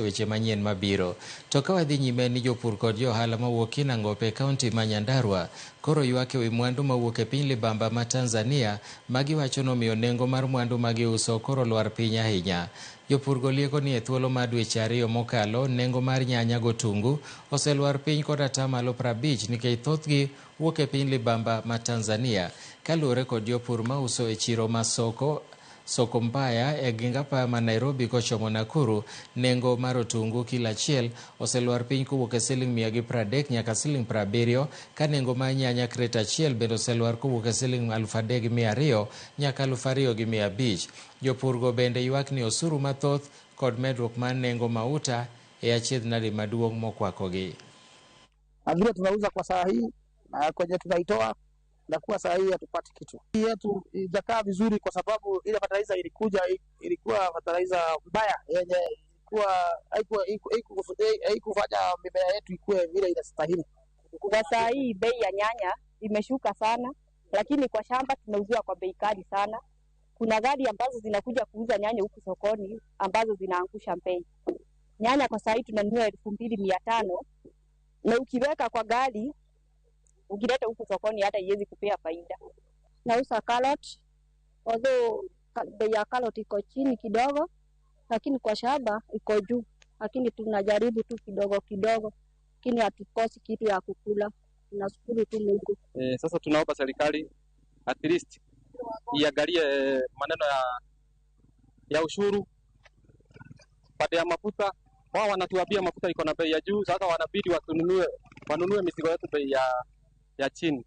weche manyien mabiro. To ka wadhi nyime ni jopur kod johala mawuok Kinangop kaunti ma Nyandarua koro ywak ewi mwandu mawuok e piny libamba ma Tanzania ma giwacho nomiyo nengo mar mwandu ma giuso koro lwar piny ahinya. Jopur golieko ni e thuolo mar dweche 2 mokalo nengo mar nyanya gotungu oselwar piny kod atamalo 50 nikech thothgi wuok e piny libamba ma Tanzania. Kaluwore kod jopur ma uso e chiro ma Soko Mbaya e Gingapa ma Nairobi kochomo Nakuru, nengo mar otungu kilo achiel oselwar piny kowuok e siling 130 nyaka siling 70, ka nengo mar nyanya kreta achiel bende oselwar kowuok e siling 3,200 nyaka 2,500. Jopurgo bende ywak ni osuru mathoth kod medruok mar nengo mauta e achiedhnade maduong' mokwakogi. Vile tunauza kwa saa hii na kwenye tunaitoa na kuwa saa hii hatupati kitu. Hii yetu ijakaa vizuri kwa sababu ile fertilizer ilikuwa fertilizer mbaya yenye haikufanya mimea yetu ikue vile inastahili. Kwa saa hii bei ya nyanya imeshuka sana, lakini kwa shamba tunauziwa kwa bei kali sana. Kuna gari ambazo zinakuja kuuza nyanya huku sokoni ambazo zinaangusha bei. Nyanya kwa saa hii tunanunua 2,500 na ukiweka kwa gari ukileta huku sokoni hata iwezi kupea faida. Nauza carrot, although bei ya carrot iko chini kidogo, lakini kwa shamba iko juu. Lakini tunajaribu tu kidogo kidogo, lakini hatukosi kitu ya kukula. Tunashukuru tu Mungu. Sasa tunaomba serikali at least iangalie maneno ya ushuru, pande ya mafuta. Wao wanatuambia mafuta iko na bei ya juu, sasa wanabidi wanunue mizigo yetu bei ya chini.